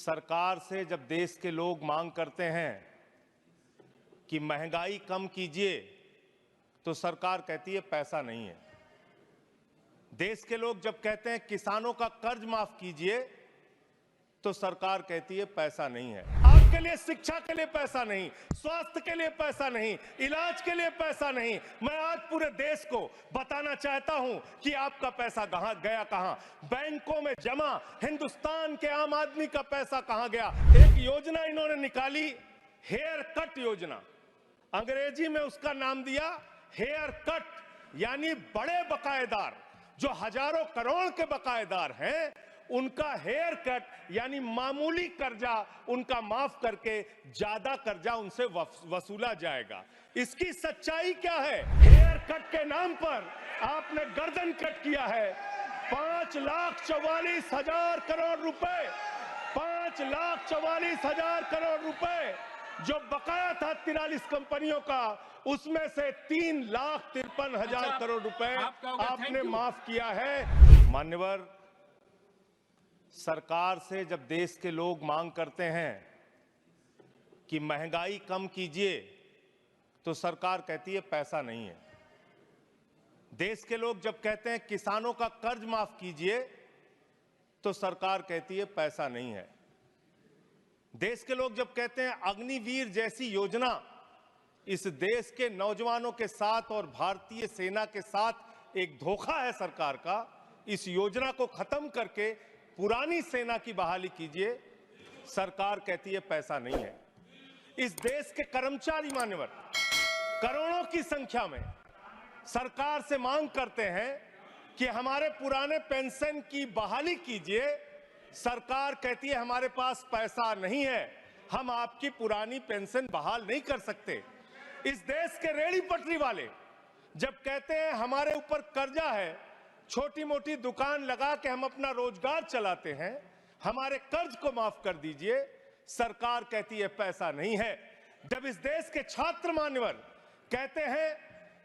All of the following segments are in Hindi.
सरकार से जब देश के लोग मांग करते हैं कि महंगाई कम कीजिए, तो सरकार कहती है पैसा नहीं है। देश के लोग जब कहते हैं किसानों का कर्ज माफ कीजिए, तो सरकार कहती है पैसा नहीं है। आपके लिए शिक्षा के लिए पैसा नहीं, स्वास्थ्य के लिए पैसा नहीं, इलाज के लिए पैसा नहीं। मैं आज पूरे देश को बताना चाहता हूं कि आपका पैसा कहां गया, कहां बैंकों में जमा हिंदुस्तान के आम आदमी का पैसा कहां गया। एक योजना इन्होंने निकाली, हेयर कट योजना। अंग्रेजी में उसका नाम दिया हेयर कट, यानी बड़े बकायेदार जो हजारों करोड़ के बकायेदार हैं, उनका हेयर कट यानी मामूली कर्जा उनका माफ करके ज्यादा कर्जा उनसे वसूला जाएगा। इसकी सच्चाई क्या है? हेयर कट के नाम पर आपने गर्दन कट किया है। 5,44,000 करोड़ रुपए, 5,44,000 करोड़ रुपए जो बकाया था 43 कंपनियों का, उसमें से 3,53,000 करोड़ रुपए आपने माफ किया है। मान्यवर, सरकार से जब देश के लोग मांग करते हैं कि महंगाई कम कीजिए, तो सरकार कहती है पैसा नहीं है। देश के लोग जब कहते हैं किसानों का कर्ज माफ कीजिए, तो सरकार कहती है पैसा नहीं है। देश के लोग जब कहते हैं अग्निवीर जैसी योजना इस देश के नौजवानों के साथ और भारतीय सेना के साथ एक धोखा है सरकार का, इस योजना को खत्म करके पुरानी सेना की बहाली कीजिए, सरकार कहती है पैसा नहीं है। इस देश के कर्मचारी मान्यवर करोड़ों की संख्या में सरकार से मांग करते हैं कि हमारे पुराने पेंशन की बहाली कीजिए, सरकार कहती है हमारे पास पैसा नहीं है, हम आपकी पुरानी पेंशन बहाल नहीं कर सकते। इस देश के रेहड़ी पटरी वाले जब कहते हैं हमारे ऊपर कर्जा है, छोटी मोटी दुकान लगा के हम अपना रोजगार चलाते हैं, हमारे कर्ज को माफ कर दीजिए, सरकार कहती है पैसा नहीं है। जब इस देश के छात्र मान्यवर कहते हैं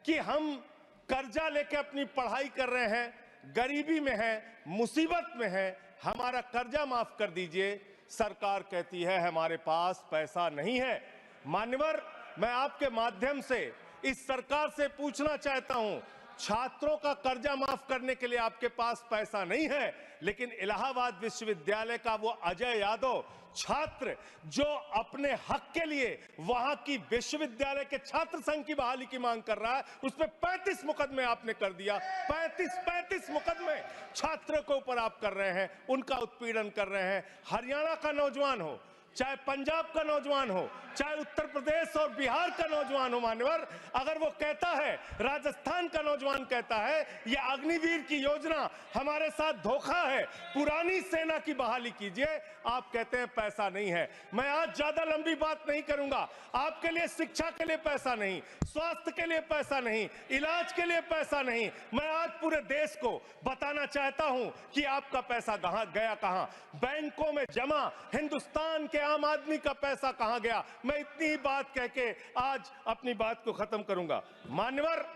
कि हम कर्जा लेके अपनी पढ़ाई कर रहे हैं, गरीबी में हैं, मुसीबत में हैं, हमारा कर्जा माफ कर दीजिए, सरकार कहती है हमारे पास पैसा नहीं है। मान्यवर, मैं आपके माध्यम से इस सरकार से पूछना चाहता हूं, छात्रों का कर्जा माफ करने के लिए आपके पास पैसा नहीं है, लेकिन इलाहाबाद विश्वविद्यालय का वो अजय यादव छात्र जो अपने हक के लिए वहां की विश्वविद्यालय के छात्र संघ की बहाली की मांग कर रहा है, उस पर 35 मुकदमे आपने कर दिया। 35 मुकदमे छात्रों के ऊपर आप कर रहे हैं, उनका उत्पीड़न कर रहे हैं। हरियाणा का नौजवान हो, चाहे पंजाब का नौजवान हो, चाहे उत्तर प्रदेश और बिहार का नौजवान हो मान्यवर, अगर वो कहता है, राजस्थान का नौजवान कहता है ये अग्निवीर की योजना हमारे साथ धोखा है, पुरानी सेना की बहाली कीजिए, आप कहते हैं पैसा नहीं है। मैं आज ज्यादा लंबी बात नहीं करूंगा। आपके लिए शिक्षा के लिए पैसा नहीं, स्वास्थ्य के लिए पैसा नहीं, इलाज के लिए पैसा नहीं। मैं आज पूरे देश को बताना चाहता हूं कि आपका पैसा कहां गया, कहां बैंकों में जमा हिंदुस्तान के आम आदमी का पैसा कहां गया। मैं इतनी ही बात कह के आज अपनी बात को खत्म करूंगा। मान्यवर,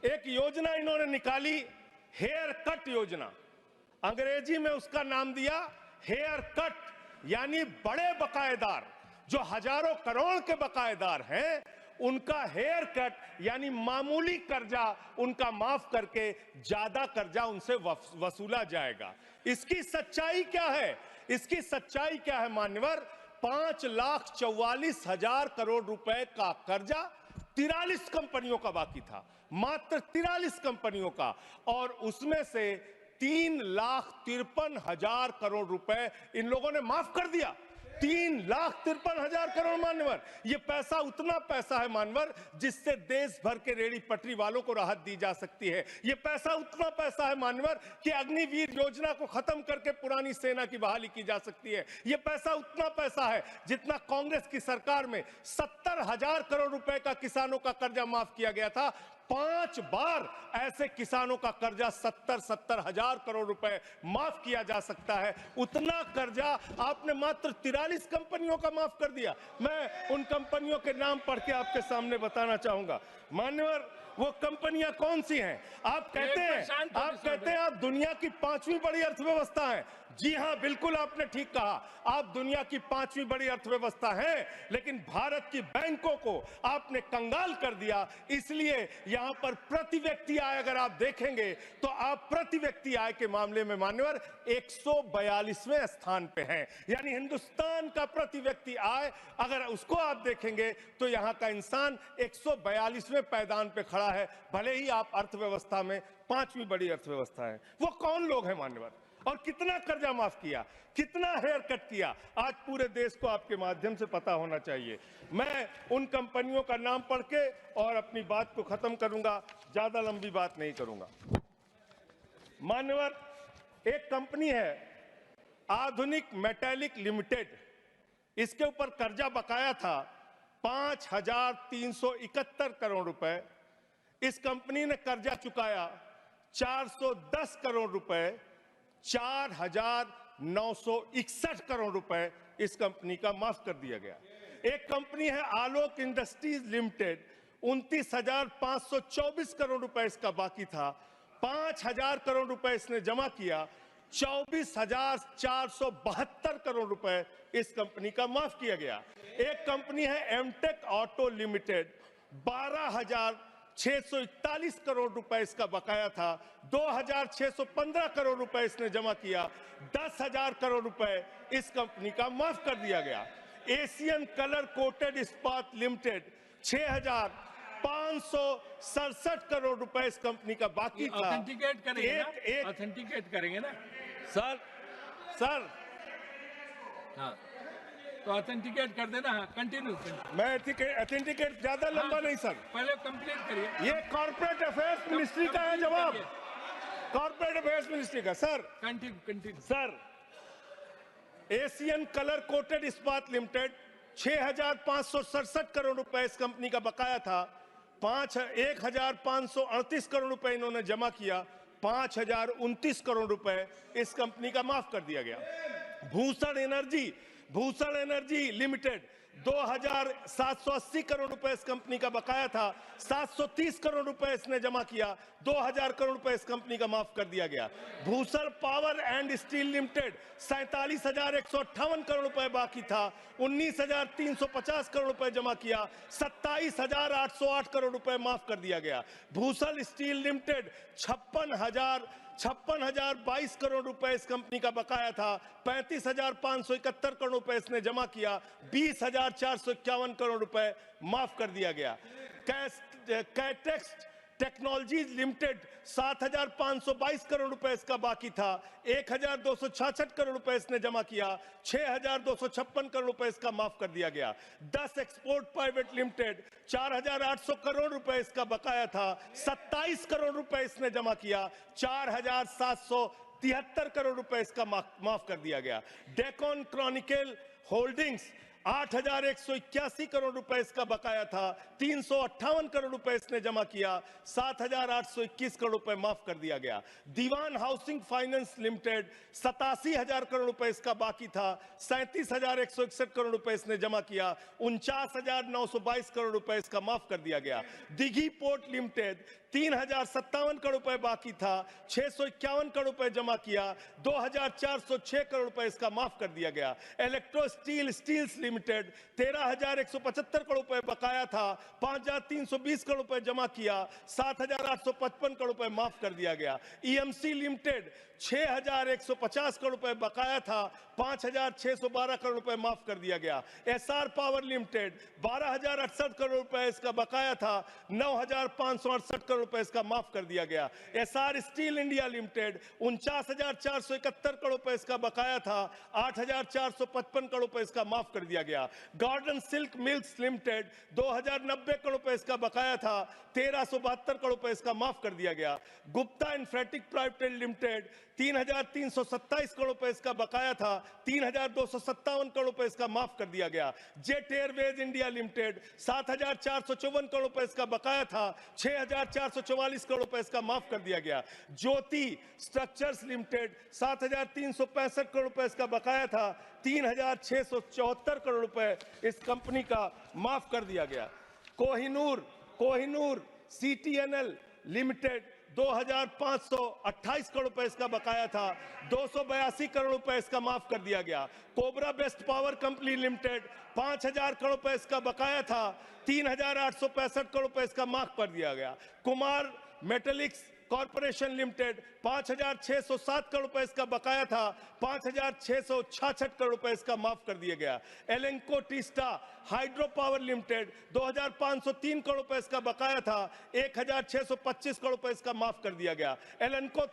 एक योजना इन्होंने निकाली, हेयर कट योजना। अंग्रेजी में उसका नाम दिया हेयर कट, यानी बड़े बकायेदार जो हजारों करोड़ के बकायेदार हैं, उनका हेयर कट यानी मामूली कर्जा उनका माफ करके ज्यादा कर्जा उनसे वसूला जाएगा। इसकी सच्चाई क्या है? इसकी सच्चाई क्या है मान्यवर? 5,44,000 करोड़ रुपए का कर्जा 43 कंपनियों का बाकी था, मात्र 43 कंपनियों का, और उसमें से 3,53,000 करोड़ रुपए इन लोगों ने माफ कर दिया। 3,53,000 करोड़ मान्यवर, ये पैसा उतना पैसा है मान्यवर जिससे देश भर के रेहड़ी पटरी वालों को राहत दी जा सकती है। ये पैसा उतना पैसा है मान्यवर कि अग्निवीर योजना को खत्म करके पुरानी सेना की बहाली की जा सकती है। ये पैसा उतना पैसा है जितना कांग्रेस की सरकार में 70,000 करोड़ रुपए का किसानों का कर्जा माफ किया गया था। 5 बार ऐसे किसानों का कर्जा 70,000 करोड़ रुपए माफ किया जा सकता है। उतना कर्जा आपने मात्र 43 कंपनियों का माफ कर दिया। मैं उन कंपनियों के नाम पढ़ के आपके सामने बताना चाहूंगा। मान्यवर, वो कंपनियां कौन सी हैं? आप कहते हैं आप दुनिया की 5वीं बड़ी अर्थव्यवस्था हैं, जी हां, बिल्कुल आपने ठीक कहा। आप दुनिया की 5वीं बड़ी अर्थव्यवस्था हैं, लेकिन भारत की बैंकों को आपने कंगाल कर दिया। इसलिए यहां पर प्रति व्यक्ति आय अगर आप देखेंगे तो आप प्रति व्यक्ति आय के मामले में मान्यवर 142वें स्थान पे हैं। यानी हिंदुस्तान का प्रति व्यक्ति आय अगर उसको आप देखेंगे तो यहां का इंसान 142वें पायदान पे खड़ा है, भले ही आप अर्थव्यवस्था में 5वीं बड़ी अर्थव्यवस्था है। वो कौन लोग हैं मान्यवर, और कितना कर्जा माफ किया, कितना हेयर कट किया, आज पूरे देश को आपके माध्यम से पता होना चाहिए। मैं उन कंपनियों का नाम पढ़ के और अपनी बात को खत्म करूंगा, ज्यादा लंबी बात नहीं करूंगा। मान्यवर, एक कंपनी है आधुनिक मेटालिक लिमिटेड, इसके ऊपर कर्जा बकाया था 5,371 करोड़ रुपए। इस कंपनी ने कर्जा चुकाया 410 करोड़ रुपए, 4,961 करोड़ रुपए इस कंपनी का माफ कर दिया गया। एक कंपनी है आलोक इंडस्ट्रीज लिमिटेड, 29,524 करोड़ रुपए इसका बाकी था, 5,000 करोड़ रुपए इसने जमा किया, 24,472 करोड़ रुपए इस कंपनी का माफ किया गया। एक कंपनी है एमटेक ऑटो लिमिटेड, 12,641 करोड़ रुपए इसका बकाया था, 2,615 करोड़ रुपए इसने जमा किया, 10,000 करोड़ रुपए इस कंपनी का माफ कर दिया गया। एशियन कलर कोटेड इस्पात लिमिटेड, 6,567 करोड़ रुपए इस कंपनी का बाकी था। ऑथेंटिकेट करेंगे ना? ऑथेंटिकेट करेंगे ना सर? हाँ, तो ऑथेंटिकेट कर देना। हाँ, कंटिन्यू। मैं ऑथेंटिकेट ज्यादा लंबा नहीं सर, पहले कंप्लीट करिए। ये कॉर्पोरेट अफेयर्स मिनिस्ट्री का है जवाब, कॉर्पोरेट अफेयर्स मिनिस्ट्री का। Sir continue. Sir, Asian colour coated इस्पात लिमिटेड, 6,567 करोड़ रुपए इस कंपनी का बकाया था, 1,538 करोड़ रुपए इन्होंने जमा किया, 5,029 करोड़ रुपए इस कंपनी का माफ कर दिया गया। भूषण एनर्जी लिमिटेड, 2,780 करोड़ रुपए इस कंपनी का बकाया था, 730 करोड़ रुपए इसने जमा किया, 2,000 करोड़ रुपए इस कंपनी का माफ कर दिया गया। Bhushan power and steel limited, 47,158 crore रुपए बाकी था, 19,350 करोड़ रुपए जमा किया, 27,808 करोड़ रुपए माफ कर दिया गया। भूषण स्टील लिमिटेड, 56,022 करोड़ रुपए इस कंपनी का बकाया था, 35,571 करोड़ रुपए इसने जमा किया, 20,451 करोड़ रुपए माफ कर दिया गया। कैटेक्स टेक्नोलॉजीज लिमिटेड, 7,522 करोड़ रुपए इसका बाकी था, 1,266 करोड़ रुपए इसने जमा किया, 6,256 करोड़ रुपए इसका माफ कर दिया गया। 10 एक्सपोर्ट प्राइवेट लिमिटेड, 4,800 करोड़ रुपए इसका बकाया था, 27 करोड़ रुपए इसने जमा किया, 4,773 करोड़ रुपए इसका माफ कर दिया गया। डेकॉन क्रॉनिकल होल्डिंग्स, 8,181 करोड़ रुपए इसका बकाया था, 358 करोड़ रुपए इसने जमा किया, 7,821 करोड़ रुपए माफ कर दिया गया। दीवान हाउसिंग फाइनेंस लिमिटेड, 87,000 करोड़ रुपए इसका बाकी था, 37,161 करोड़ रुपए इसने जमा किया, 49,922 करोड़ रुपए इसका माफ कर दिया गया। दिघी पोर्ट लिमिटेड, 3,057 करोड़ रुपए बाकी था, 651 करोड़ रुपए जमा किया, 2,406 करोड़ रुपए इसका माफ कर दिया गया। इलेक्ट्रो स्टील्स लिमिटेड, 13,175 करोड़ रुपए बकाया था, 5,320 करोड़ रुपए जमा किया, 7,855 करोड़ रुपए माफ कर दिया गया। ईएमसी लिमिटेड, 6,150 करोड़ रुपए बकाया था, 5,612 करोड़ रुपए माफ कर दिया गया। एसआर पावर लिमिटेड, 12,068 करोड़ रुपए इसका बकाया था, 9,568 करोड़ रुपए इसका माफ कर दिया गया। SR steel India limited, 49,471 crore रुपए इसका बकाया था, 8,455 करोड़ रुपए इसका माफ कर दिया गया। Garden silk mills limited, 2,090 crore रुपए इसका बकाया था, 1,372 करोड़ रुपए इसका माफ कर दिया गया। Gupta Infratech private limited, 3,327 crore रुपए इसका बकाया था, 3,257 करोड़ रुपए इसका माफ कर दिया गया। Jet Airways India limited, 7,454 crore रुपए इसका बकाया था, 6,444 करोड़ रुपए इसका माफ कर दिया गया। ज्योति स्ट्रक्चर्स लिमिटेड, 7,365 करोड़ रुपए इसका बकाया था, 3,674 करोड़ रुपए इस कंपनी का माफ कर दिया गया। कोहिनूर CTNL लिमिटेड, 2528 करोड़ रुपए इसका बकाया था, 282 करोड़ रुपए इसका माफ कर दिया गया। Cobra best power company limited 5000 crore रुपए इसका बकाया था, 3865 करोड़ रुपए इसका माफ कर दिया गया। Kumar metallics corporation limited 5607 crore रुपए इसका बकाया था, 5666 करोड़ रुपए इसका माफ कर दिया गया। Lanco Teesta hydro power limited 2503 crore रुपए इसका बकाया था, 1625 करोड़ रुपए इसका माफ कर दिया गया। एलेंको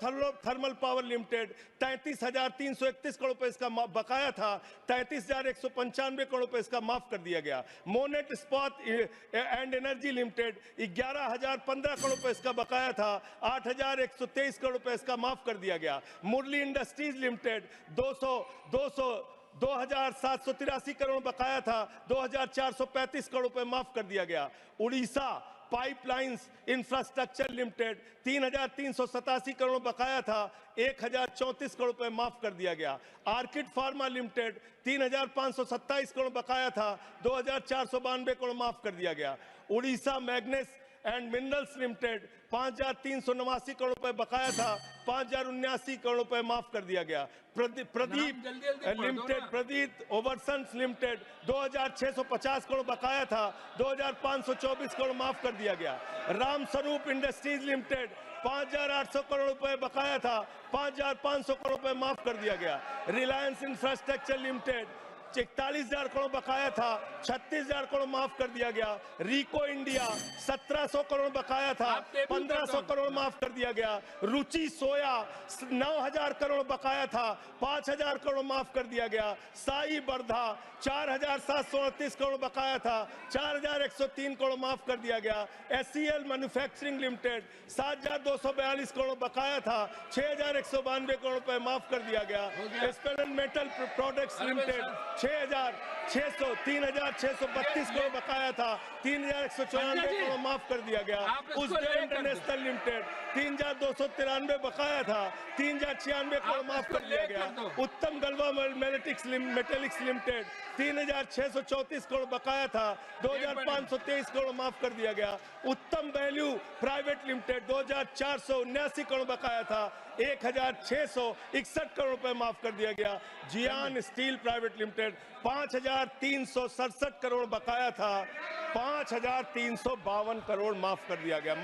थर्मल पावर लिमिटेड 33331 करोड़ रुपए इसका बकाया था, 33195 करोड़ रुपए इसका माफ कर दिया गया। मोनेट इस्पात एंड एनर्जी लिमिटेड 11015 करोड़ रुपए इसका बकाया था, 8123 करोड़ रुपए इसका माफ कर दिया गया। मुरली इंडस्ट्रीज लिमिटेड 2783 करोड़ बकाया था, 2435 करोड़ रुपए माफ कर दिया गया। Orissa pipelines infrastructure limited 3387 crore बकाया था, 1034 करोड़ रुपए माफ कर दिया गया। आर्किड फार्मा लिमिटेड 3527 करोड़ बकाया था, 2492 करोड़ माफ कर दिया गया। Orissa मैग्नेस and minerals limited 5389 crore रुपए बकाया था, 5079 करोड़ रुपए माफ कर दिया गया। प्रदीप लिमिटेड प्रदीप ओवरसन्स लिमिटेड 2650 करोड़ बकाया था, 2524 करोड़ माफ कर दिया गया। राम स्वरूप इंडस्ट्रीज लिमिटेड 5800 करोड़ रुपए बकाया था, 5500 करोड़ रुपए माफ कर दिया गया। रिलायंस इंफ्रास्ट्रक्चर लिमिटेड 41,000 करोड़ बकाया था, 36,000 करोड़ माफ कर दिया गया। रिको इंडिया 1700 करोड़ बकाया था, 1500 करोड़ माफ कर दिया गया। रुचि सोया 9,000 करोड़ बकाया था, 5,000 करोड़ माफ कर दिया गया। साई बर्धा 4,738 करोड़ बकाया था, 4,103 करोड़ माफ कर दिया गया। SCL मैन्युफैक्चरिंग लिमिटेड 7,242 करोड़ बकाया था, 6,192 करोड़ रुपए माफ कर दिया गया। स्पेनल मेटल प्रोडक्ट्स लिमिटेड 3,632 करोड़ बकाया था, 3,194 करोड़ माफ कर दिया गया। उज्जैन इंटरनेशनल लिमिटेड 3,293 बकाया था, 3,096 करोड़ माफ कर दिया गया। उत्तम गलवा मेटेलिक्स लिमिटेड 3,634 करोड़ बकाया था, 2,523 करोड़ माफ कर दिया गया। उत्तम वैल्यू प्राइवेट लिमिटेड 2,479 करोड़ बकाया था, 1,661 करोड़ रुपए माफ कर दिया गया। जियान स्टील प्राइवेट लिमिटेड 5,367 करोड़ बकाया था, 5,352 करोड़ माफ कर दिया गया।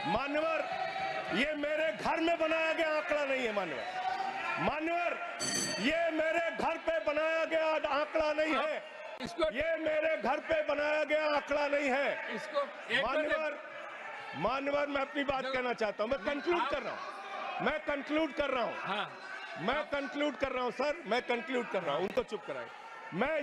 मान्यवर ये मेरे घर में बनाया गया आंकड़ा नहीं है। मान्यवर ये मेरे घर पे बनाया गया आंकड़ा नहीं है, ये मेरे घर पे बनाया गया आंकड़ा नहीं है। मान्यवर मैं अपनी बात कहना चाहता हूं, मैं कंक्लूड कर रहा हूं सर, मैं कंक्लूड कर रहा हूं, उनको चुप कराए।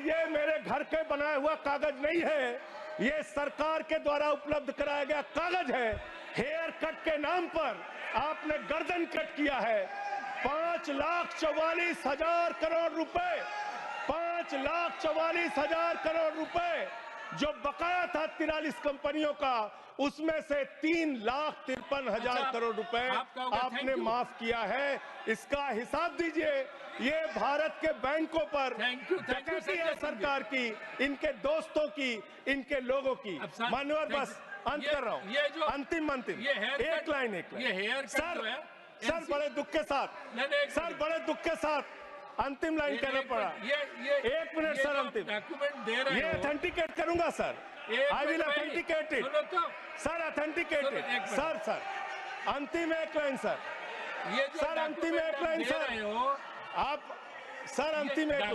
ये मेरे घर के बनाया हुआ कागज नहीं है, ये सरकार के द्वारा उपलब्ध कराया गया कागज है। हेयर कट के नाम पर आपने गर्दन कट किया है। 5,44,000 करोड़ रुपए, 5,44,000 करोड़ रुपए जो बकाया था 43 कंपनियों का, उसमें से 3,53,000 करोड़ रुपए आपने माफ किया है। इसका हिसाब दीजिए। ये भारत के बैंकों पर डकैती है सरकार की, इनके दोस्तों की, इनके लोगों की। मान्यवर बस अंत कर रहा हूँ, अंतिम एक लाइन सर बड़े दुख के साथ अंतिम लाइन कहना पड़ा। 1 मिनट सर, अंतिम ये ऑथेंटिकेट करूंगा sir, I will authenticate it sir, authenticate it sir, अंतिम एक लाइन सर, अंतिम एक लाइन सर, आप सर अंतिम एक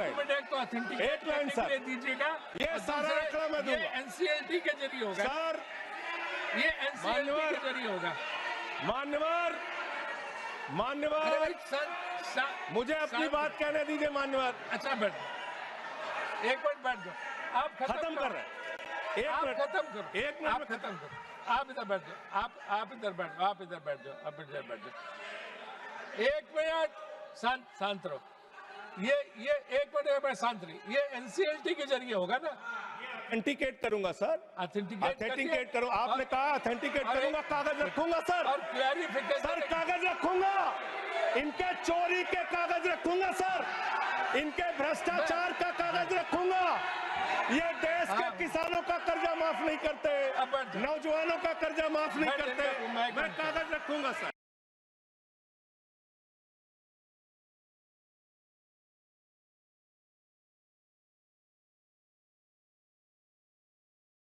लाइन सर दीजिएगा। ये सारा आंकड़ा मैं दूंगा, एनसीएलटी के जरिए होगा सर, ये एनसीएलटी के जरिए होगा। मान्यवर मुझे अपनी बात कहने दीजिए। मान्यवर अच्छा बैठ, एक मिनट बैठ जाओ, आप खत्म कर रहे हैं। एक मिनट खत्म करो, एक मिनट आप खत्म करो, आप इधर बैठ जाओ, आप इधर बैठ जाओ, आप इधर बैठ जाओ। 1 मिनट शांत रहो। ये 1 मिनट शांत रही। ये एनसीएलटी के जरिए होगा ना? ऑथेंटिकेट करूंगा सर, ऑथेंटिकेट करूं। आपने कहा ऑथेंटिकेट करूंगा, कागज रखूंगा सर, और क्लैरिफिकेशन सर कागज रखूंगा, इनके चोरी के कागज रखूंगा सर, इनके भ्रष्टाचार का कागज रखूंगा। ये देश के हाँ। किसानों का कर्जा माफ नहीं करते, अब बैठ जाओ। नौजवानों का कर्जा माफ नहीं बैठ करते। जाओ, मैं मैं कागज रखूंगा सर।